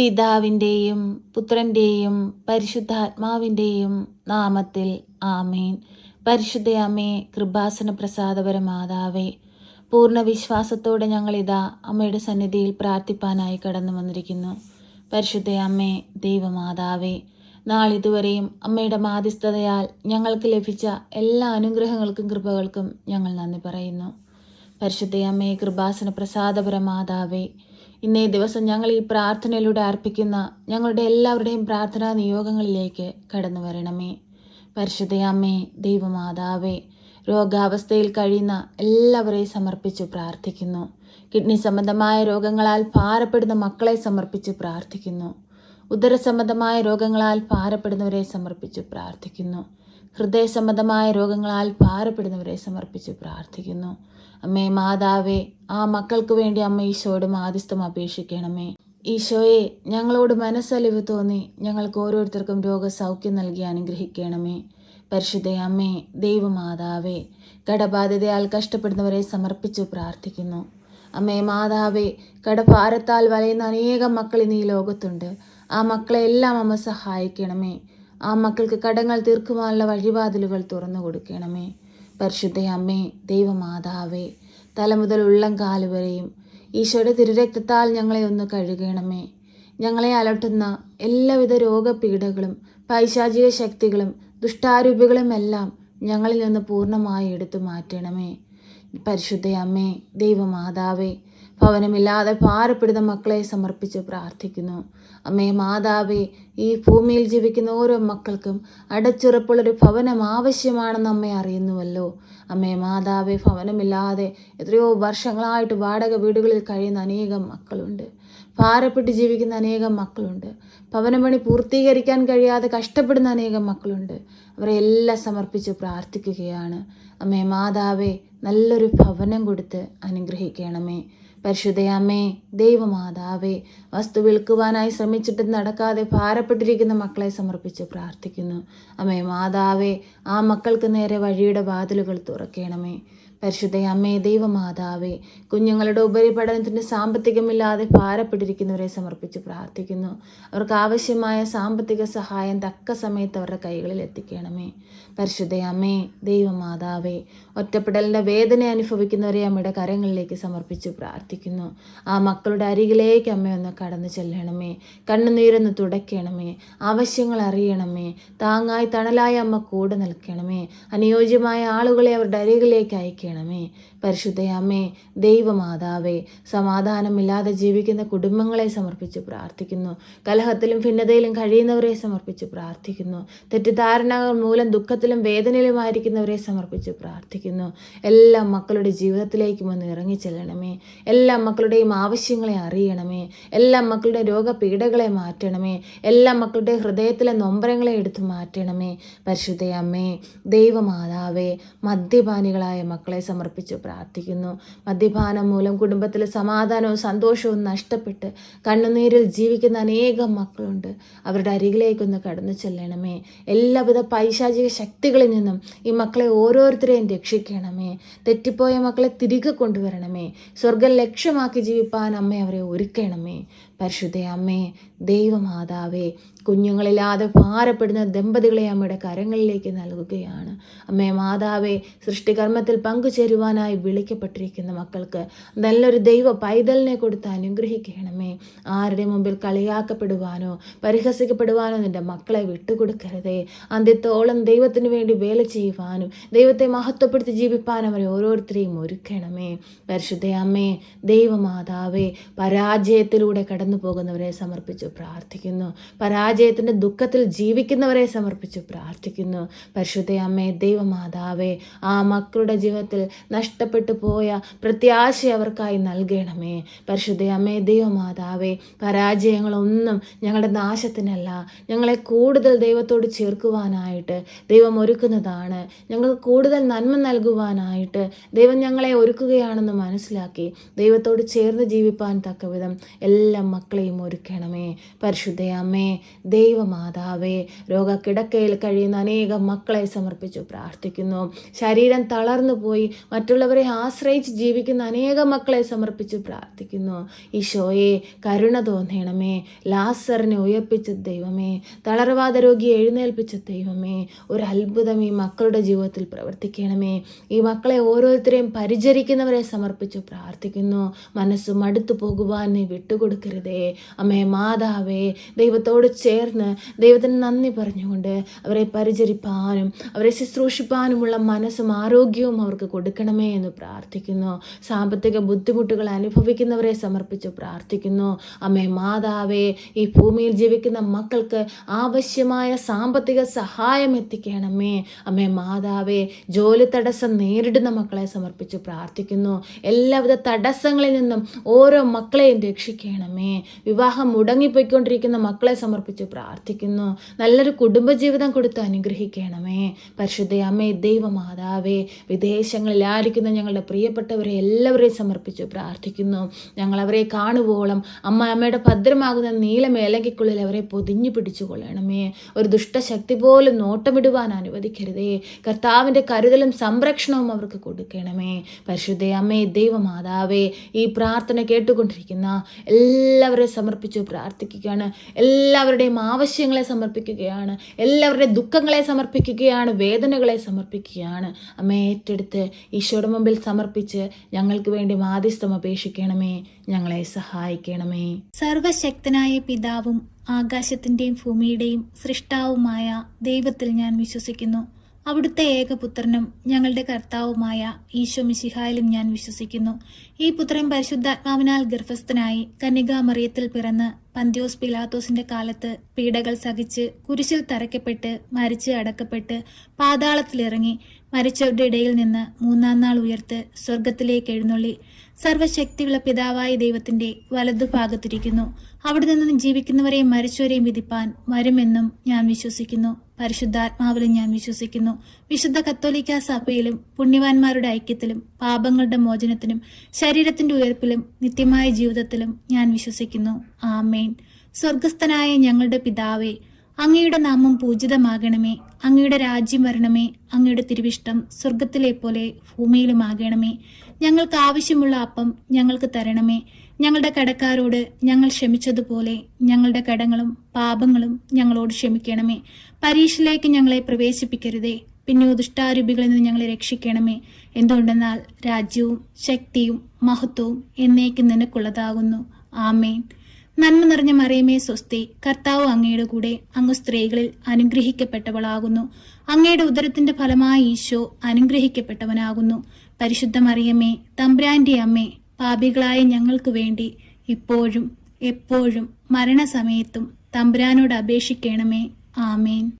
പിതാവിൻ്റെയും പുത്രൻ്റെയും പരിശുദ്ധാത്മാവിൻ്റെയും നാമത്തിൽ ആമേൻ. പരിശുദ്ധ അമ്മേ, കൃപാസന പ്രസാദപര മാതാവേ, പൂർണ്ണ വിശ്വാസത്തോടെ ഞങ്ങളിതാ അമ്മയുടെ സന്നിധിയിൽ പ്രാർത്ഥിപ്പാനായി കടന്നു വന്നിരിക്കുന്നു. പരിശുദ്ധ അമ്മേ, ദൈവമാതാവേ, നാളിതുവരെയും അമ്മയുടെ മാധ്യസ്ഥതയാൽ ഞങ്ങൾക്ക് ലഭിച്ച എല്ലാ അനുഗ്രഹങ്ങൾക്കും കൃപകൾക്കും ഞങ്ങൾ നന്ദി പറയുന്നു. പരിശുദ്ധ അമ്മേ, കൃപാസന പ്രസാദപര മാതാവേ, ഇന്നേ ദിവസം ഞങ്ങൾ ഈ പ്രാർത്ഥനയിലൂടെ അർപ്പിക്കുന്ന ഞങ്ങളുടെ എല്ലാവരുടെയും പ്രാർത്ഥനാ നിയോഗങ്ങളിലേക്ക് കടന്നു വരണമേ. പരിശുദ്ധ അമ്മേ, ദൈവമാതാവേ, രോഗാവസ്ഥയിൽ കഴിയുന്ന എല്ലാവരെയും സമർപ്പിച്ച് പ്രാർത്ഥിക്കുന്നു. കിഡ്നി സംബന്ധമായ രോഗങ്ങളാൽ ഭാരപ്പെടുന്ന മക്കളെ സമർപ്പിച്ച് പ്രാർത്ഥിക്കുന്നു. ഉദര സംബന്ധമായ രോഗങ്ങളാൽ ഭാരപ്പെടുന്നവരെ സമർപ്പിച്ച് പ്രാർത്ഥിക്കുന്നു. ഹൃദയ സംബന്ധമായ രോഗങ്ങളാൽ ഭാരപ്പെടുന്നവരെ സമർപ്പിച്ച് പ്രാർത്ഥിക്കുന്നു. അമ്മേ മാതാവേ, ആ മക്കൾക്ക് വേണ്ടി അമ്മ ഈശോയോട് മാധ്യസ്ഥം അപേക്ഷിക്കണമേ. ഈശോയെ, ഞങ്ങളോട് മനസ്സലിവ് തോന്നി ഞങ്ങൾക്ക് ഓരോരുത്തർക്കും രോഗസൗഖ്യം നൽകി അനുഗ്രഹിക്കണമേ. പരിശുദ്ധ അമ്മേ, ദൈവമാതാവേ, കടബാധിതയാൽ കഷ്ടപ്പെടുന്നവരെ സമർപ്പിച്ചു പ്രാർത്ഥിക്കുന്നു. അമ്മേ മാതാവേ, കടഭാരത്താൽ വലയുന്ന അനേകം മക്കൾ ഇന്ന് ഈ ലോകത്തുണ്ട്. ആ മക്കളെ എല്ലാം അമ്മ സഹായിക്കണമേ. ആ മക്കൾക്ക് കടങ്ങൾ തീർക്കുവാനുള്ള വഴിവാതിലുകൾ തുറന്നു കൊടുക്കണമേ. പരിശുദ്ധ അമ്മേ, ദൈവമാതാവേ, തല മുതൽ ഉള്ളം കാലുവരെയും ഈശോയുടെ തിരുരക്തത്താൽ ഞങ്ങളെ ഒന്ന് കഴുകണമേ. ഞങ്ങളെ അലട്ടുന്ന എല്ലാവിധ രോഗപീഠകളും പൈശാചിക ശക്തികളും ദുഷ്ടാരൂപികളും എല്ലാം ഞങ്ങളിൽ നിന്ന് പൂർണ്ണമായി എടുത്തു മാറ്റണമേ. പരിശുദ്ധ അമ്മേ, ദൈവമാതാവേ, ഭവനമില്ലാതെ ഭാരപ്പെടുന്ന മക്കളെ സമർപ്പിച്ച് പ്രാർത്ഥിക്കുന്നു. അമ്മേ മാതാവേ, ഈ ഭൂമിയിൽ ജീവിക്കുന്ന ഓരോ മക്കൾക്കും അടച്ചുറപ്പുള്ളൊരു ഭവനം ആവശ്യമാണെന്ന് അമ്മ അറിയുന്നുവല്ലോ. അമ്മേ മാതാവേ, ഭവനമില്ലാതെ എത്രയോ വർഷങ്ങളായിട്ട് വാടക വീടുകളിൽ കഴിയുന്ന അനേകം മക്കളുണ്ട്. ഭാരപ്പെട്ട് ജീവിക്കുന്ന അനേകം മക്കളുണ്ട്. ഭവനപണി പൂർത്തീകരിക്കാൻ കഴിയാതെ കഷ്ടപ്പെടുന്ന അനേകം മക്കളുണ്ട്. അവരെ എല്ലാം സമർപ്പിച്ച് പ്രാർത്ഥിക്കുകയാണ്. അമ്മേ മാതാവേ, നല്ലൊരു ഭവനം കൊടുത്ത് അനുഗ്രഹിക്കണമേ. പരിശുദ്ധ അമ്മേ, ദൈവമാതാവേ, വസ്തു വിൽക്കുവാനായി ശ്രമിച്ചിട്ട് നടക്കാതെ ഭാരപ്പെട്ടിരിക്കുന്ന മക്കളെ സമർപ്പിച്ച് പ്രാർത്ഥിക്കുന്നു. അമ്മേ മാതാവേ, ആ മക്കൾക്ക് നേരെ വഴിയുടെ വാതിലുകൾ തുറക്കണമേ. പരിശുദ്ധ അമ്മേ, ദൈവമാതാവേ, കുഞ്ഞുങ്ങളുടെ ഉപരിപഠനത്തിന് സാമ്പത്തികമില്ലാതെ ഭാരപ്പെട്ടിരിക്കുന്നവരെ സമർപ്പിച്ച് പ്രാർത്ഥിക്കുന്നു. അവർക്ക് ആവശ്യമായ സാമ്പത്തിക സഹായം തക്ക സമയത്ത് അവരുടെ കൈകളിൽ എത്തിക്കണമേ. പരിശുദ്ധ അമ്മേ, ദൈവമാതാവേ, ഒറ്റപ്പെടലിൻ്റെ വേദന അനുഭവിക്കുന്നവരെ അമ്മയുടെ കരങ്ങളിലേക്ക് സമർപ്പിച്ച് പ്രാർത്ഥിക്കുന്നു. ആ മക്കളുടെ അരികിലേക്ക് അമ്മ ഒന്ന് കടന്നു ചെല്ലണമേ. കണ്ണുനീരൊന്ന് തുടയ്ക്കണമേ. ആവശ്യങ്ങൾ അറിയണമേ. താങ്ങായി തണലായി അമ്മ കൂടെ നിൽക്കണമേ. അനുയോജ്യമായ ആളുകളെ അവരുടെ അരികിലേക്ക് അയക്കണമേ. പരിശുദ്ധ അമ്മേ, ദൈവമാതാവേ, സമാധാനമില്ലാതെ ജീവിക്കുന്ന കുടുംബങ്ങളെ സമർപ്പിച്ച് പ്രാർത്ഥിക്കുന്നു. കലഹത്തിലും ഭിന്നതയിലും കഴിയുന്നവരെ സമർപ്പിച്ച് പ്രാർത്ഥിക്കുന്നു. തെറ്റിദ്ധാരണകൾ മൂലം ദുഃഖത്തിലും വേദനയിലുമായിരിക്കുന്നവരെ സമർപ്പിച്ച് പ്രാർത്ഥിക്കുന്നു. എല്ലാ മക്കളുടെ ജീവിതത്തിലേക്കും ഒന്ന് ഇറങ്ങിച്ചെല്ലണമേ. എല്ലാ മക്കളുടെയും ആവശ്യങ്ങളെ അറിയണമേ. എല്ലാ മക്കളുടെ രോഗപീഠകളെ മാറ്റണമേ. എല്ലാ മക്കളുടെ ഹൃദയത്തിലെ നൊമ്പരങ്ങളെ എടുത്തു മാറ്റണമേ. പരിശുദ്ധ അമ്മേ, ദൈവമാതാവേ, മദ്യപാനികളായ മക്കളെ സമർപ്പിച്ച് പ്രാർത്ഥിക്കുന്നു. മദ്യപാനം മൂലം കുടുംബത്തിലെ സമാധാനവും സന്തോഷവും നഷ്ടപ്പെട്ട് കണ്ണുനീരിൽ ജീവിക്കുന്ന അനേകം മക്കളുണ്ട്. അവരുടെ അരികിലേക്കൊന്ന് കടന്നു ചെല്ലണമേ. എല്ലാവിധ പൈശാചിക ശക്തികളിൽ നിന്നും ഈ മക്കളെ ഓരോരുത്തരെയും രക്ഷിക്കണമേ. തെറ്റിപ്പോയ മക്കളെ തിരികെ കൊണ്ടുവരണമേ. സ്വർഗം ലക്ഷ്യമാക്കി ജീവിപ്പാൻ അമ്മ അവരെ ഒരുക്കണമേ. പരിശുദ്ധ അമ്മേ, ദൈവമാതാവേ, കുഞ്ഞുങ്ങളില്ലാതെ ഭാരപ്പെടുന്ന ദമ്പതികളെ അമ്മയുടെ കരങ്ങളിലേക്ക് നൽകുകയാണ്. അമ്മേ മാതാവേ, സൃഷ്ടികർമ്മത്തിൽ പങ്കുചേരുവാനായി വിളിക്കപ്പെട്ടിരിക്കുന്ന മക്കൾക്ക് നല്ലൊരു ദൈവ പൈതലിനെ കൊടുത്ത് അനുഗ്രഹിക്കണമേ. ആരുടെ മുമ്പിൽ കളിയാക്കപ്പെടുവാനോ പരിഹസിക്കപ്പെടുവാനോ നിൻ്റെ മക്കളെ വിട്ടുകൊടുക്കരുതേ. അന്ത്യത്തോളം ദൈവത്തിന് വേണ്ടി വേല ചെയ്യുവാനും ദൈവത്തെ മഹത്വപ്പെടുത്തി ജീവിപ്പാനും അവരെ ഓരോരുത്തരെയും ഒരുക്കണമേ. പരിശുദ്ധ അമ്മേ, ദൈവമാതാവേ, പരാജയത്തിലൂടെ കടന്നു പോകുന്നവരെ സമർപ്പിച്ചു പ്രാർത്ഥിക്കുന്നു. പരാജയത്തിൻ്റെ ദുഃഖത്തിൽ ജീവിക്കുന്നവരെ സമർപ്പിച്ചു പ്രാർത്ഥിക്കുന്നു. പരിശുദ്ധ അമ്മേ, ദൈവമാതാവേ, ആ മക്കളുടെ ജീവിതത്തിൽ നഷ്ടപ്പെട്ടു പോയ പ്രത്യാശ അവർക്കായി നൽകണമേ. പരിശുദ്ധ അമ്മേ, ദൈവമാതാവേ, പരാജയങ്ങളൊന്നും ഞങ്ങളുടെ നാശത്തിനല്ല, ഞങ്ങളെ കൂടുതൽ ദൈവത്തോട് ചേർക്കുവാനായിട്ട് ദൈവം ഒരുക്കുന്നതാണ്. ഞങ്ങൾക്ക് കൂടുതൽ നന്മ നൽകുവാനായിട്ട് ദൈവം ഞങ്ങളെ ഒരുക്കുകയാണെന്ന് മനസ്സിലാക്കി ദൈവത്തോട് ചേർന്ന് ജീവിപ്പാൻ തക്കവിധം എല്ലാ മക്കളെയും ഒരുക്കണമേ. പരിശുദ്ധ അമ്മേ, ദൈവമാതാവേ, രോഗക്കിടക്കയിൽ കഴിയുന്ന അനേകം മക്കളെ സമർപ്പിച്ചു പ്രാർത്ഥിക്കുന്നു. ശരീരം തളർന്നു പോയി മറ്റുള്ളവരെ ആശ്രയിച്ച് ജീവിക്കുന്ന അനേകം മക്കളെ സമർപ്പിച്ചു പ്രാർത്ഥിക്കുന്നു. ഈശോയെ, കരുണ തോന്നണമേ. ലാസറിനെ ഉയർപ്പിച്ച ദൈവമേ, തളർവാദ രോഗിയെ എഴുന്നേൽപ്പിച്ച ദൈവമേ, ഒരു അത്ഭുതം ഈ മക്കളുടെ ജീവിതത്തിൽ പ്രവർത്തിക്കണമേ. ഈ മക്കളെ ഓരോരുത്തരെയും പരിചരിക്കുന്നവരെ സമർപ്പിച്ചു പ്രാർത്ഥിക്കുന്നു. മനസ്സ് മടുത്തു പോകുവാൻ നീ വിട്ടുകൊടുക്കരുതേ. അമ്മേ മാതാവേ, ദൈവത്തോട് ചേർന്ന് ദൈവത്തിന് നന്ദി പറഞ്ഞുകൊണ്ട് അവരെ പരിചരിപ്പാനും അവരെ ശുശ്രൂഷിപ്പാനുമുള്ള മനസ്സും ആരോഗ്യവും അവർക്ക് കൊടുക്കണമേ എന്ന് പ്രാർത്ഥിക്കുന്നു. സാമ്പത്തിക ബുദ്ധിമുട്ടുകൾ അനുഭവിക്കുന്നവരെ സമർപ്പിച്ചു പ്രാർത്ഥിക്കുന്നു. അമ്മേ മാതാവേ, ഈ ഭൂമിയിൽ ജീവിക്കുന്ന മക്കൾക്ക് ആവശ്യമായ സാമ്പത്തിക സഹായം എത്തിക്കണമേ. അമ്മേ മാതാവേ, ജോലി തടസ്സം നേരിടുന്ന മക്കളെ സമർപ്പിച്ചു പ്രാർത്ഥിക്കുന്നു. എല്ലാവിധ തടസ്സങ്ങളിൽ നിന്നും ഓരോ മക്കളെയും രക്ഷിക്കണമേ. വിവാഹം മുടങ്ങിപ്പോയിക്കൊണ്ടിരിക്കുന്ന മക്കളെ സമർപ്പിച്ച് പ്രാർത്ഥിക്കുന്നു. നല്ലൊരു കുടുംബജീവിതം കൊടുത്ത് അനുഗ്രഹിക്കണമേ. പരിശുദ്ധ അമ്മേ, ദൈവമാതാവേ, വിദേശങ്ങളിലായിരിക്കുന്ന ഞങ്ങളുടെ പ്രിയപ്പെട്ടവരെ എല്ലാവരെയും സമർപ്പിച്ച് പ്രാർത്ഥിക്കുന്നു. ഞങ്ങൾ അവരെ കാണുവോളം അമ്മയുടെ ഭദ്രമാകുന്ന നീലമേലകയ്ക്കുള്ളിൽ അവരെ പൊതിഞ്ഞു പിടിച്ചു കൊള്ളണമേ. ഒരു ദുഷ്ടശക്തി പോലും നോട്ടമിടുവാൻ അനുവദിക്കരുതേ. കർത്താവിൻ്റെ കരുതലും സംരക്ഷണവും അവർക്ക് കൊടുക്കണമേ. പരിശുദ്ധ അമ്മേ, ദൈവമാതാവേ, ഈ പ്രാർത്ഥന കേട്ടുകൊണ്ടിരിക്കുന്ന എല്ലാവരെയും സമർപ്പിച്ചു പ്രാർത്ഥിക്കുകയാണ്. എല്ലാവരുടെയും ആവശ്യങ്ങളെ സമർപ്പിക്കുകയാണ്. എല്ലാവരുടെയും ദുഃഖങ്ങളെ സമർപ്പിക്കുകയാണ്. വേദനകളെ സമർപ്പിക്കുകയാണ്. അമ്മ ഏറ്റെടുത്ത് ഈശോയുടെ മുമ്പിൽ സമർപ്പിച്ച് ഞങ്ങൾക്ക് വേണ്ടി മാധ്യസ്ഥം അപേക്ഷിക്കണമേ. ഞങ്ങളെ സഹായിക്കണമേ. സർവശക്തനായ പിതാവും ആകാശത്തിന്റെയും ഭൂമിയുടെയും സൃഷ്ടാവുമായ ദൈവത്തിൽ ഞാൻ വിശ്വസിക്കുന്നു. അവിടുത്തെ ഏകപുത്രനും ഞങ്ങളുടെ കർത്താവുമായ ഈശോ മിശിഹായിലും ഞാൻ വിശ്വസിക്കുന്നു. ഈ പുത്രൻ പരിശുദ്ധാത്മാവിനാൽ ഗർഭസ്ഥനായി കന്യകാമറിയത്തിൽ പിറന്ന് പന്തിയോസ് പിലാത്തോസിന്റെ കാലത്ത് പീഡകൾ സഹിച്ച് കുരിശിൽ തറയ്ക്കപ്പെട്ട് മരിച്ച് അടക്കപ്പെട്ട് പാതാളത്തിലിറങ്ങി മരിച്ചവരുടെ ഇടയിൽ നിന്ന് മൂന്നാം നാൾ ഉയർത്ത് സ്വർഗത്തിലേക്ക് എഴുന്നള്ളി സർവശക്തിയുള്ള പിതാവായ ദൈവത്തിന്റെ വലതുഭാഗത്തിരിക്കുന്നു. അവിടെ നിന്ന് ജീവിക്കുന്നവരെയും മരിച്ചവരെയും വിധിപ്പാൻ വരുമെന്നും ഞാൻ വിശ്വസിക്കുന്നു. പരിശുദ്ധാത്മാവിലും ഞാൻ വിശ്വസിക്കുന്നു. വിശുദ്ധ കത്തോലിക്ക സഭയിലും പുണ്യവാന്മാരുടെ ഐക്യത്തിലും പാപങ്ങളുടെ മോചനത്തിനും ശരീരത്തിന്റെ ഉയർപ്പിലും നിത്യമായ ജീവിതത്തിലും ഞാൻ വിശ്വസിക്കുന്നു. ആമേൻ. സ്വർഗസ്ഥനായ ഞങ്ങളുടെ പിതാവേ, അങ്ങയുടെ നാമം പൂജിതമാകണമേ. അങ്ങയുടെ രാജ്യം വരണമേ. അങ്ങയുടെ തിരുവിഷ്ടം സ്വർഗത്തിലെ പോലെ ഭൂമിയിലുമാകണമേ. ഞങ്ങൾക്ക് ആവശ്യമുള്ള അപ്പം ഞങ്ങൾക്ക് തരണമേ. ഞങ്ങളുടെ കടക്കാരോട് ഞങ്ങൾ ക്ഷമിച്ചതുപോലെ ഞങ്ങളുടെ കടങ്ങളും പാപങ്ങളും ഞങ്ങളോട് ക്ഷമിക്കണമേ. പരീക്ഷയിലേക്ക് ഞങ്ങളെ പ്രവേശിപ്പിക്കരുതേ, പിന്നെ ദുഷ്ടാരൂപികളിൽ നിന്ന് ഞങ്ങളെ രക്ഷിക്കണമേ. എന്തുകൊണ്ടെന്നാൽ രാജ്യവും ശക്തിയും മഹത്വവും എന്നേക്കും നിനക്കുള്ളതാകുന്നു. ആമേൻ. നന്മ നിറഞ്ഞ മറിയമേ സ്വസ്തി, കർത്താവ് അങ്ങയുടെ കൂടെ, അങ്ങ് സ്ത്രീകളിൽ അനുഗ്രഹിക്കപ്പെട്ടവളാകുന്നു. അങ്ങയുടെ ഉദരത്തിന്റെ ഫലമായി ഈശോ അനുഗ്രഹിക്കപ്പെട്ടവനാകുന്നു. പരിശുദ്ധ മറിയമേ, തമ്പുരാന്റെ അമ്മേ, പാപികളായ ഞങ്ങൾക്ക് വേണ്ടി ഇപ്പോഴും എപ്പോഴും മരണസമയത്തും തമ്പുരാനോട് അപേക്ഷിക്കണമേ. ആമേൻ.